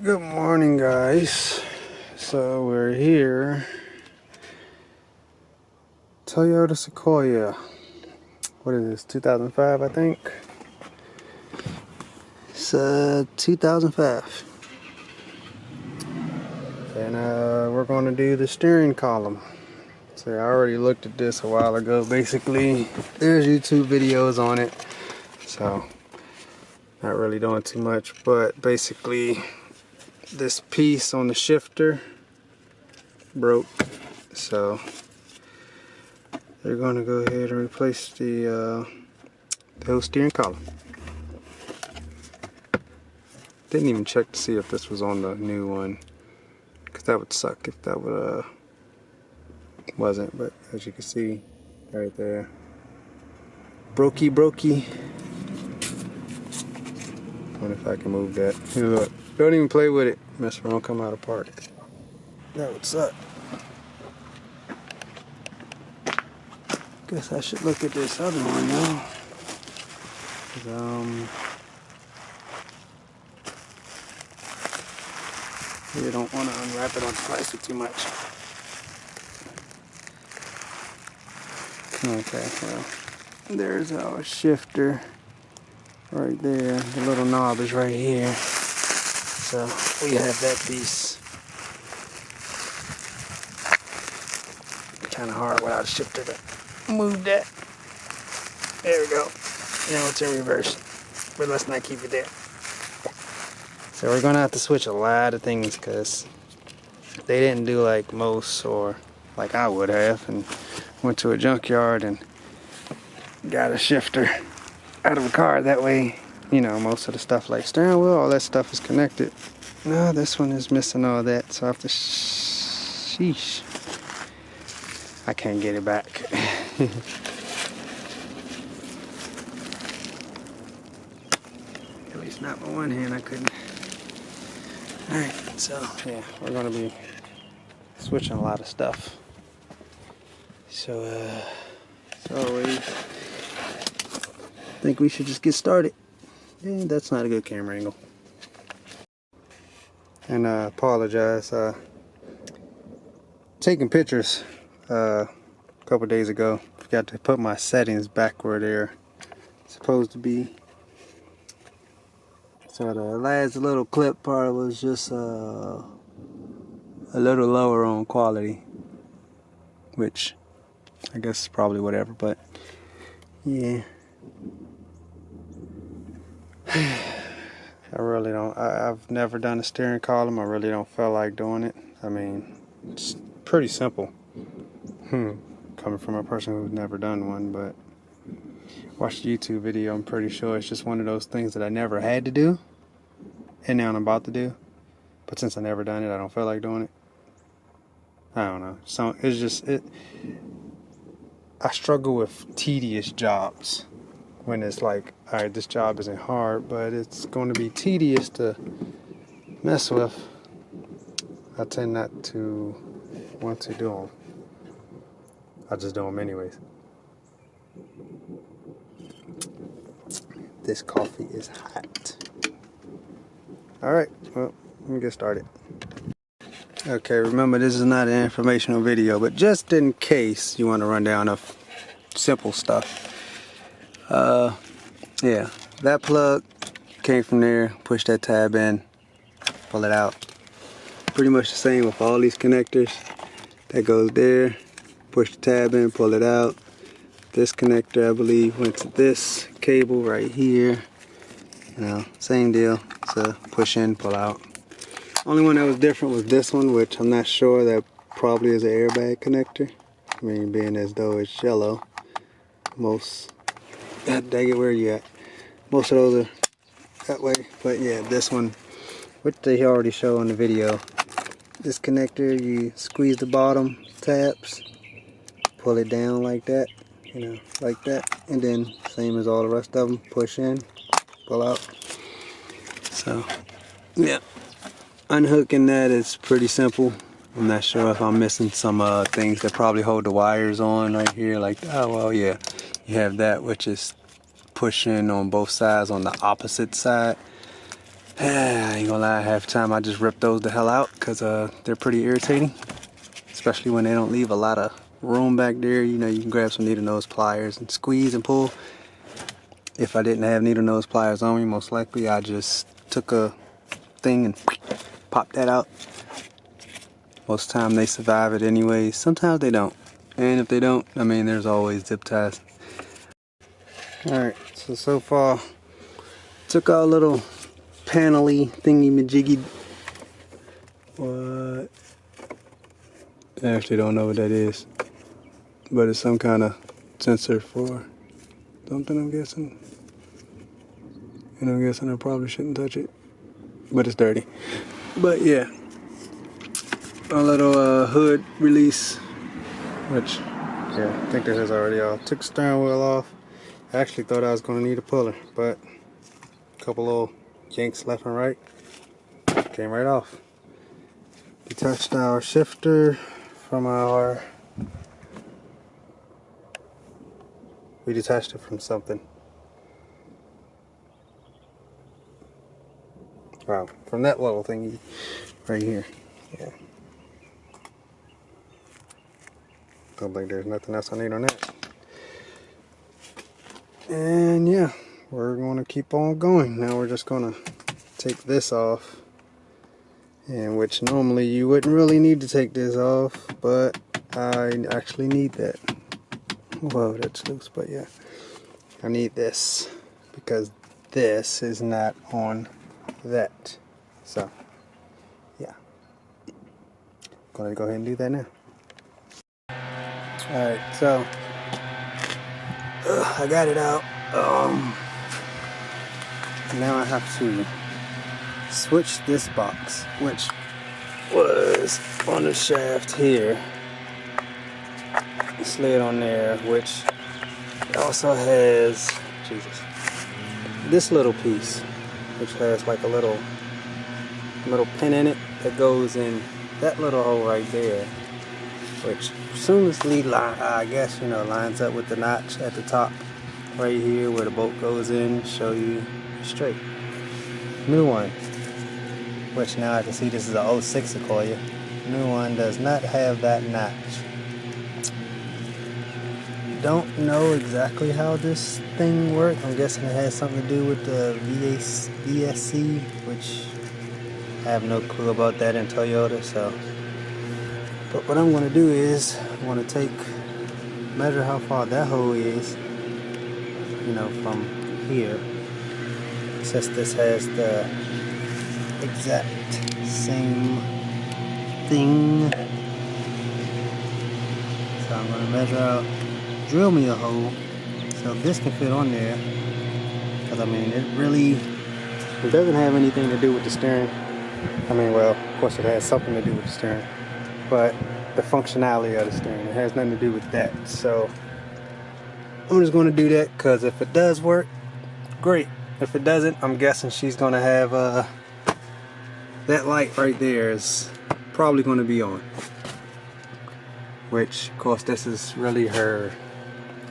Good morning, guys. So we're here. Toyota Sequoia. What is this? 2005, I think. It's 2005. And we're going to do the steering column. So I already looked at this a while ago. Basically, there's YouTube videos on it. So not really doing too much, but basically this piece on the shifter broke, so they're going to go ahead and replace the whole steering column. Didn't even check to see if this was on the new one, because that would suck if that would wasn't. But as you can see right there, brokey. Wonder if I can move that. Here, look, don't even play with it. Mess around, come out apart. That would suck. Guess I should look at this other one now. You don't want to unwrap it on the plastic too much. Okay, well, there's our shifter right there. The little knob is right here. So we have that piece. Kind of hard without a shifter to move that. There we go. Now it's in reverse, but let's not keep it there. So we're gonna have to switch a lot of things because they didn't do like most, or like I would have, and went to a junkyard and got a shifter out of a car. That way, you know, most of the stuff like steering wheel, all that stuff is connected. No, this one is missing all that, so I have to sheesh. I can't get it back. At least not with one hand, I couldn't. Alright, so yeah, we're gonna be switching a lot of stuff. So as always, I think we should just get started. Yeah, that's not a good camera angle. And I apologize. Taking pictures a couple days ago. Forgot to put my settings back where they're supposed to be. So the last little clip part was just a little lower on quality, which I guess is probably whatever, but yeah. I really don't. I've never done a steering column. I really don't feel like doing it. I mean, it's pretty simple. Coming from a person who's never done one, but watched the YouTube video. I'm pretty sure it's just one of those things that I never had to do, and now I'm about to do. But since I never done it, I don't feel like doing it. I don't know. So it's just it. I struggle with tedious jobs. When it's like, alright, this job isn't hard, but it's going to be tedious to mess with. I tend not to want to do them. I just do them anyways. This coffee is hot. Alright, well, let me get started. Okay, remember this is not an informational video, but just in case you want to run down of simple stuff. Yeah, that plug came from there. Push that tab in, pull it out. Pretty much the same with all these connectors. That goes there, push the tab in, pull it out. This connector, I believe, went to this cable right here. You know, same deal. So push in, pull out. Only one that was different was this one, which I'm not sure. That probably is an airbag connector. I mean, being as though it's yellow. Most, dang it, where are you at? Most of those are that way, but yeah, this one, which they already show on the video. This connector, you squeeze the bottom tabs, pull it down like that, you know, like that, and then same as all the rest of them, push in, pull out. So, yeah, unhooking that is pretty simple. I'm not sure if I'm missing some things that probably hold the wires on right here, like, oh well, yeah, you have that, which is pushing on both sides on the opposite side. I ain't gonna lie, half the time I just rip those the hell out because they're pretty irritating, especially when they don't leave a lot of room back there. You know, you can grab some needle nose pliers and squeeze and pull. If I didn't have needle nose pliers on me, most likely I just took a thing and popped that out. Most of the time they survive it anyways. Sometimes they don't. And if they don't, I mean, there's always zip ties. Alright, so far, took our little panel-y thingy-majiggy. What? I actually don't know what that is. But it's some kind of sensor for something, I'm guessing. And I'm guessing I probably shouldn't touch it. But it's dirty. But yeah. A little hood release. Which, yeah, I think this is already off. Took the steering wheel off. I actually thought I was going to need a puller. But a couple little yanks left and right. Came right off. Detached our shifter from our... We detached it from something. Wow, from that little thingy right here. Yeah. Don't think there's nothing else I need on that. And yeah, we're going to keep on going. Now we're just going to take this off. And which normally you wouldn't really need to take this off, but I actually need that. Whoa, that's loose, but yeah. I need this because this is not on that. So, yeah. Gonna go ahead and do that now. Alright, so I got it out. Now I have to switch this box, which was on the shaft here. Slid on there, which also has, Jesus, this little piece, which has like a little pin in it that goes in that little hole right there, which seamlessly, I guess, you know, lines up with the notch at the top right here where the bolt goes in, show you straight. New one, which now I can see this is a 06 Sequoia. New one does not have that notch. Don't know exactly how this thing works. I'm guessing it has something to do with the VSC, which I have no clue about that in Toyota. So, but what I'm going to do is I'm going to measure how far that hole is, you know, from here. Since this has the exact same thing, so I'm going to measure out. Drill me a hole so this can fit on there, because I mean it doesn't have anything to do with the steering. I mean, well, of course it has something to do with the steering, but the functionality of the steering, it has nothing to do with that. So I'm just going to do that, because if it does work, great. If it doesn't, I'm guessing she's going to have that light right there is probably going to be on, which of course this is really her,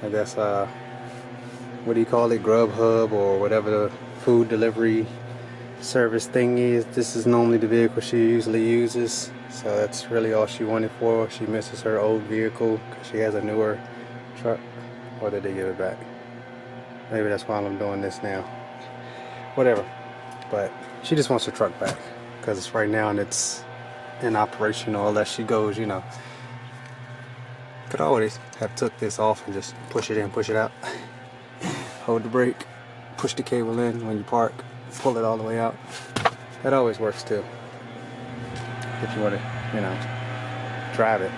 I guess, what do you call it, Grubhub or whatever the food delivery service thing is. This is normally the vehicle she usually uses, so that's really all she wanted for. She misses her old vehicle because she has a newer truck. Or did they give it back? Maybe that's why I'm doing this now. Whatever, but she just wants her truck back because right now it's inoperational unless she goes, you know. Could always have took this off and just push it in, push it out. Hold the brake, push the cable in when you park, pull it all the way out. That always works too. If you want to, you know, drive it.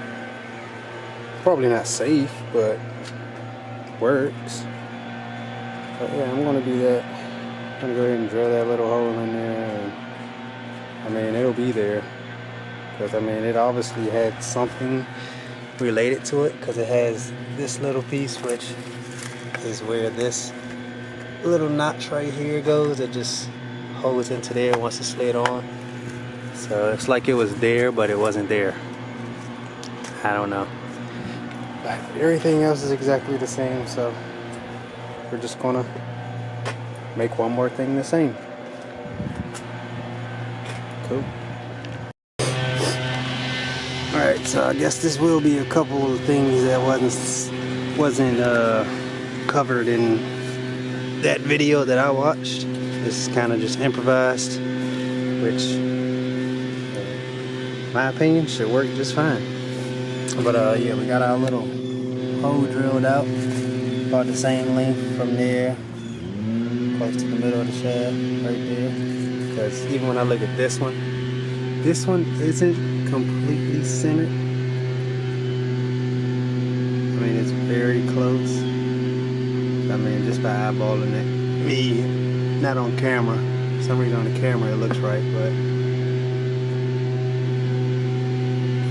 Probably not safe, but works. But yeah, I'm gonna do that. I'm gonna go ahead and drill that little hole in there, and I mean, it'll be there. Because I mean, it obviously had something related to it, because it has this little piece, which is where this little notch right here goes. It just holds into there once it's slid on. So it's like it was there, but it wasn't there. I don't know. But everything else is exactly the same, so we're just gonna make one more thing the same. Cool. Alright, so I guess this will be a couple of things that wasn't covered in that video that I watched. This is kind of just improvised, which, in my opinion, should work just fine. But yeah, we got our little hole drilled out, about the same length from there, close to the middle of the shaft, right there. Because even when I look at this one isn't completely centered. I mean, it's very close. I mean, just by eyeballing it. Me, not on camera. For some reason on the camera it looks right, but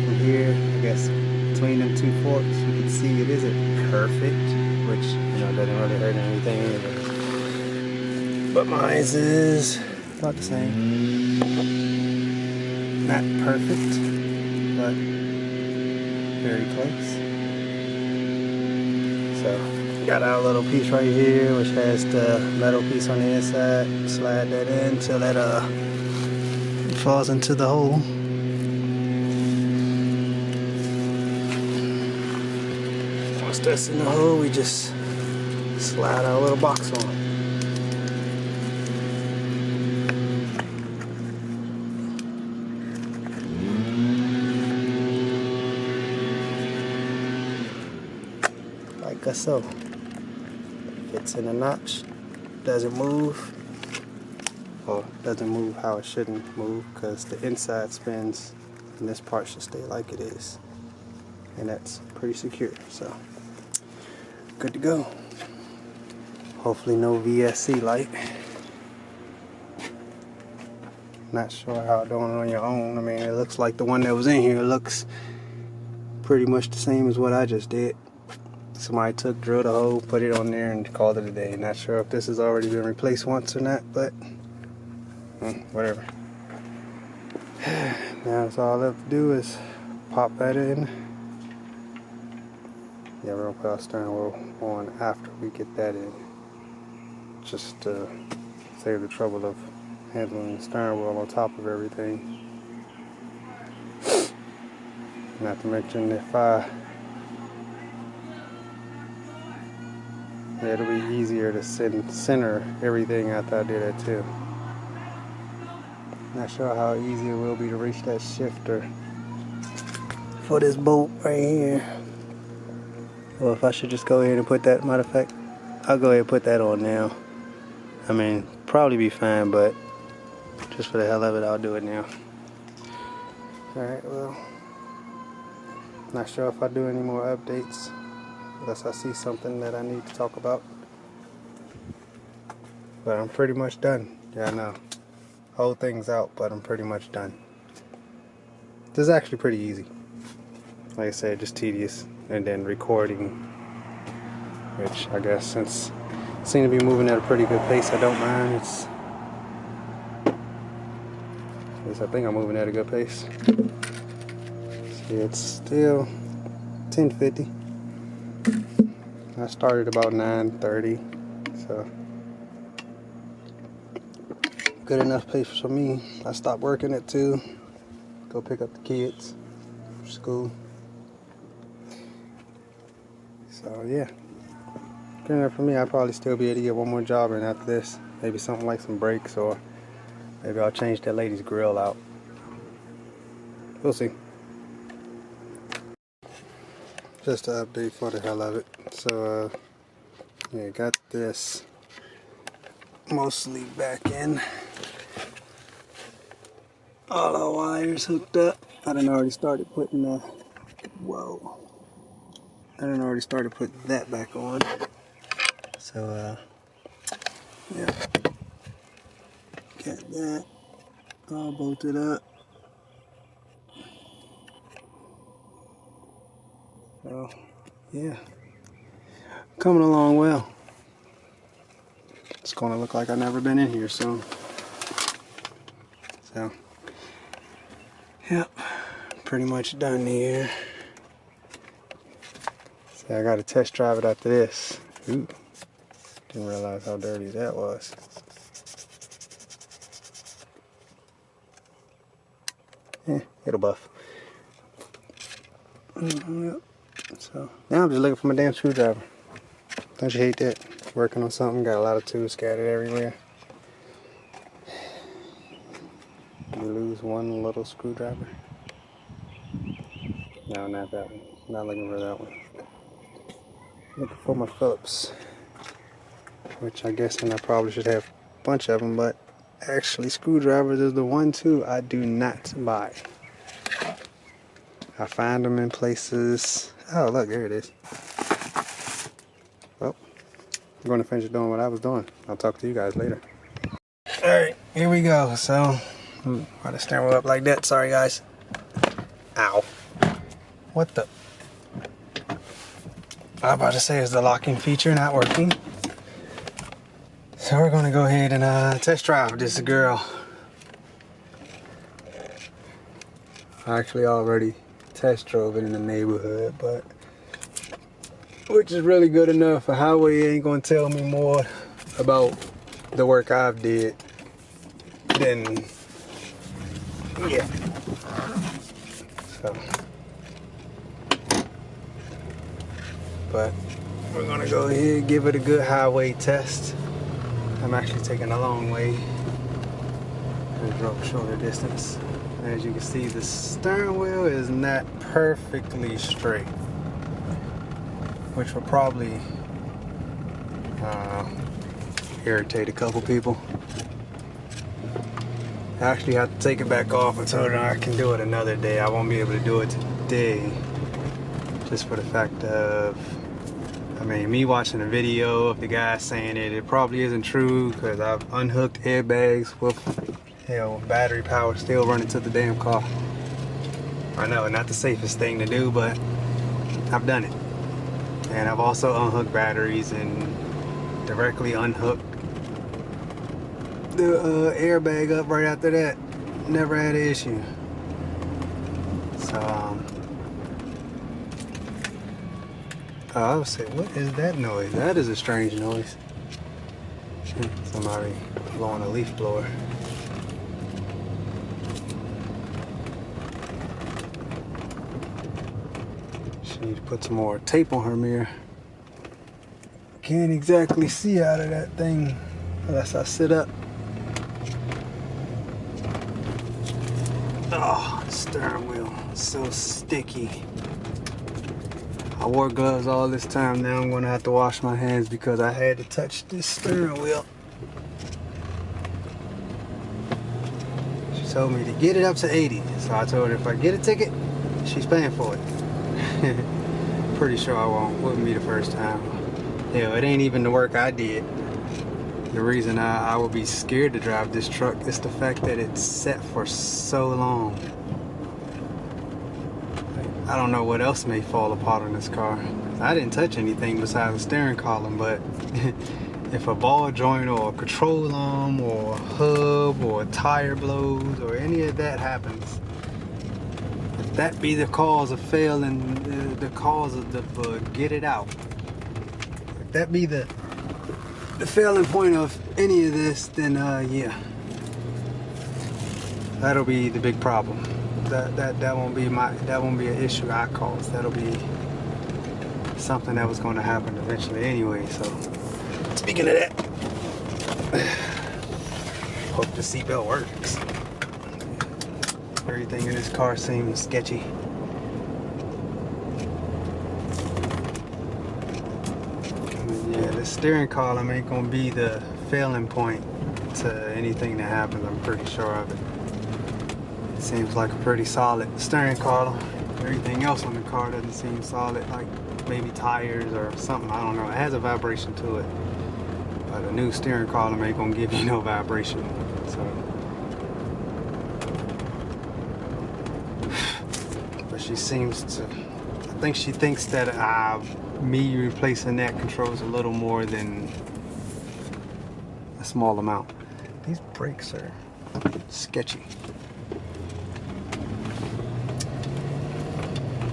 from here, I guess between them two forks, you can see it isn't perfect, which, you know, doesn't really hurt anything either. But mine is about the same. Not perfect, but very close. So, got our little piece right here, which has the metal piece on the inside. Slide that in until that falls into the hole. Once that's in the hole, we just slide our little box on. Like so. Fits in a notch, doesn't move, or doesn't move how it shouldn't move, because the inside spins and this part should stay like it is, and that's pretty secure. So good to go. Hopefully no VSC light. Not sure how doing it on your own. I mean, it looks like the one that was in here looks pretty much the same as what I just did. Somebody drilled a hole, put it on there, and called it a day. Not sure if this has already been replaced once or not, but whatever. Now it's all left to do is pop that in. Yeah, we're gonna put our steering wheel on after we get that in, just to save the trouble of handling the steering wheel on top of everything. Not to mention it'll be easier to center everything after I do that too. Not sure how easy it will be to reach that shifter for this bolt right here. Well, if I should just go ahead and put that, matter of fact, I'll go ahead and put that on now. I mean, probably be fine, but just for the hell of it, I'll do it now. Alright, well, not sure if I do any more updates, unless I see something that I need to talk about. But I'm pretty much done. Yeah, I know. Whole thing's out, but I'm pretty much done. This is actually pretty easy. Like I said, just tedious. And then recording, which I guess since I seem to be moving at a pretty good pace, I don't mind. At least I think I'm moving at a good pace. See, it's still 10:50. I started about 9:30, so good enough pace for me. I stopped working at 2, go pick up the kids from school. So yeah, good enough for me. I'll probably still be able to get one more job in after this. Maybe something like some brakes, or maybe I'll change that lady's grill out. We'll see. Just an update for the hell of it. So yeah, got this mostly back in. All our wires hooked up. I done already started putting the already started putting that back on. So yeah, got that all bolted up. So yeah, coming along well. It's gonna look like I've never been in here soon. So yep, pretty much done here. See, I gotta test drive it after this. Ooh, didn't realize how dirty that was. it'll buff. Yep. So now I'm just looking for my damn screwdriver. Don't you hate that? Working on something, got a lot of tools scattered everywhere. You lose one little screwdriver. No, not that one. Not looking for that one. Looking for my Phillips, which I guess I probably should have a bunch of them, but actually screwdrivers is the one too I do not buy. I find them in places. Oh look, there it is. Well, I'm going to finish doing what I was doing. I'll talk to you guys later. Alright, here we go. So, why the steering wheel up like that? Sorry guys. Ow. What the? I was about to say, is the locking feature not working? So we're gonna go ahead and test drive this girl. I actually already test drove it in the neighborhood, but which is really good enough. A highway ain't gonna tell me more about the work I've did than, yeah. So, but we're gonna go ahead and give it a good highway test. I'm actually taking a long way. I drove shorter distance. As you can see, the steering wheel is not perfectly straight, which will probably irritate a couple people. I actually have to take it back off. I told her I can do it another day. I won't be able to do it today, just for the fact of, I mean, me watching a video of the guy saying it probably isn't true, because I've unhooked airbags with, hell, battery power still running to the damn car. I know, not the safest thing to do, but I've done it. And I've also unhooked batteries and directly unhooked the airbag up right after that. Never had an issue. So, I would say, what is that noise? That is a strange noise. Somebody blowing a leaf blower. She need to put some more tape on her mirror. Can't exactly see out of that thing unless I sit up. Oh, the steering wheel is so sticky. I wore gloves all this time. Now I'm gonna have to wash my hands because I had to touch this steering wheel. She told me to get it up to 80. So I told her if I get a ticket, she's paying for it. Pretty sure I won't. Wouldn't be the first time. Hell, it ain't even the work I did. The reason I would be scared to drive this truck is the fact that it's set for so long. I don't know what else may fall apart on this car. I didn't touch anything besides the steering column, but if a ball joint or a control arm or a hub or a tire blows or any of that happens, if that be the cause of failing, the cause of the get it out, if that be the failing point of any of this, then yeah, that'll be the big problem. That won't be an issue I caused. That'll be something that was going to happen eventually anyway. So, speaking of that, hope the seatbelt works. Everything in this car seems sketchy. Yeah, the steering column ain't gonna be the failing point to anything that happens. I'm pretty sure of it. Seems like a pretty solid steering column. Everything else on the car doesn't seem solid, like maybe tires or something. I don't know. It has a vibration to it, but a new steering column ain't gonna give you no vibration. So, but she seems to. I think she thinks that me replacing that controls a little more than a small amount. These brakes are sketchy.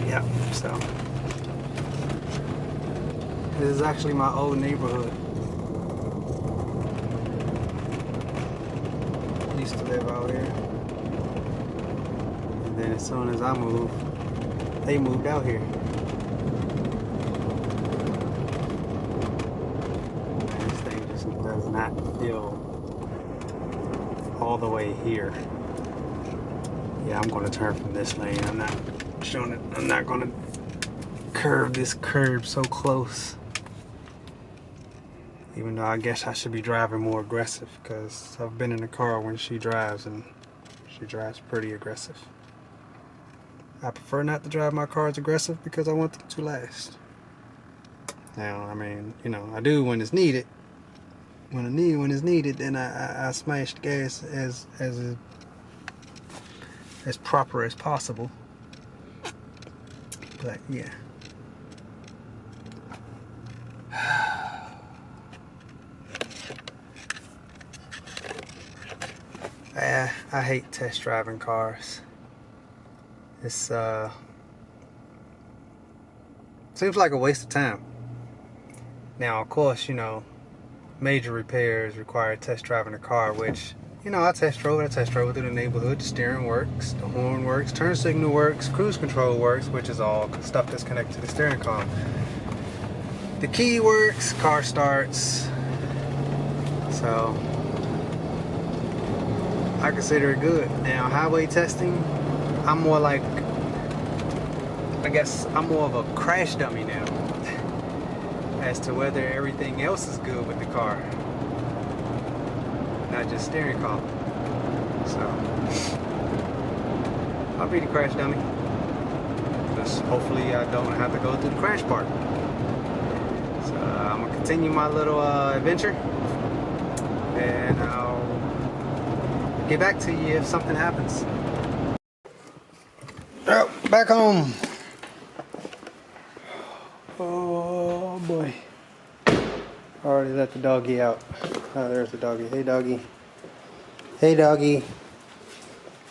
Yeah, so this is actually my old neighborhood. I used to live out here. then as soon as I move, they moved out here. Man, this thing just does not feel all the way here. Yeah, I'm gonna turn from this lane. I'm not showing it. I'm not gonna curve this curb so close. Even though I guess I should be driving more aggressive, because I've been in the car when she drives and she drives pretty aggressive. I prefer not to drive my cars aggressive because I want them to last. Now, I mean, you know, I do when it's needed. When it's needed, then I smash the gas as proper as possible. But yeah. I hate test driving cars. It's seems like a waste of time. Now, of course, you know, major repairs require test driving a car, which, you know, I test drove through the neighborhood. The steering works, the horn works, turn signal works, cruise control works, which is all stuff that's connected to the steering column. The key works, car starts. So I consider it good. Now, highway testing, I'm more like, I guess I'm more of a crash dummy now as to whether everything else is good with the car, not just steering column. So I'll be the crash dummy, because hopefully I don't have to go through the crash part. So I'm gonna continue my little adventure, and I'll get back to you if something happens. Oh, back home. Oh boy. Already let the doggy out. Oh, there's the doggy. Hey doggy. Hey doggy.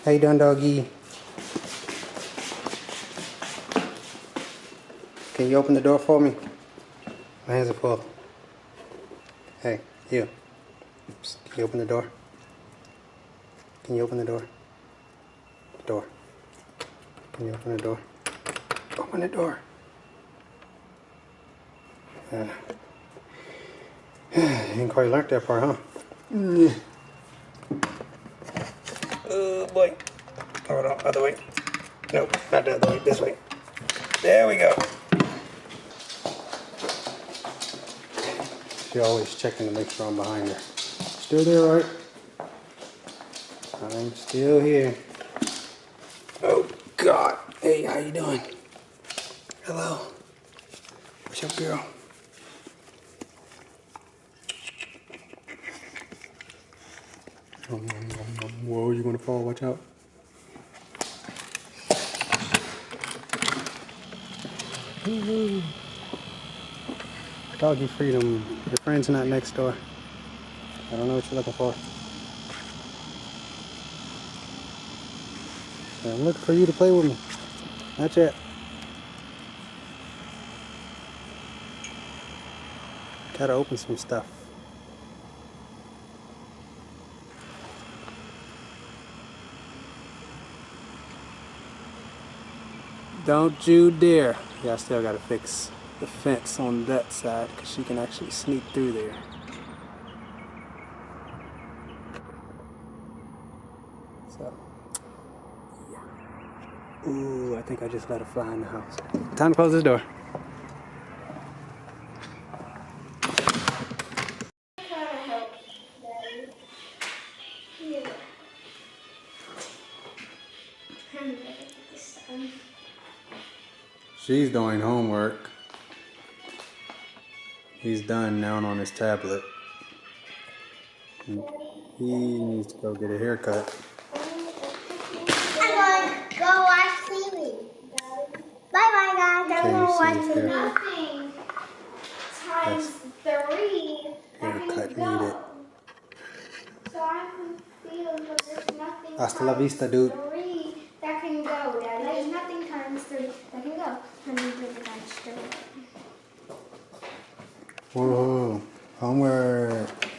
How you doing, doggy? Can you open the door for me? My hands are full. Hey, you. Oops. Can you open the door? Can you open the door? Door. Can you open the door? Open the door. You didn't quite learn that part, huh? Oh boy. Hold on, other way. Nope, not the other way, this way. There we go. She's always checking to make sure I'm behind her. Still there, right? I'm still here. Oh God. Hey, how you doing? Hello. What's up, girl? Whoa, you're gonna fall, watch out. Woo-hoo. Doggy freedom. Your friend's not next door. I don't know what you're looking for. I'm looking for you to play with me. Not yet. Gotta open some stuff. Don't you dare. Yeah, I still gotta fix the fence on that side because she can actually sneak through there. So, yeah. Ooh, I think I just let her fly in the house. Time to close this door. She's doing homework. He's done now on his tablet. He needs to go get a haircut. I'm going to go watch TV. Bye-bye, guys. I'm going to watch TV. Times 3. Haircut needed. So I'm confused, but there's nothing. Hasta la vista, dude. 3 that can go, Daddy. There's nothing times 3 that can go. I need to get that straight. Whoa, homework.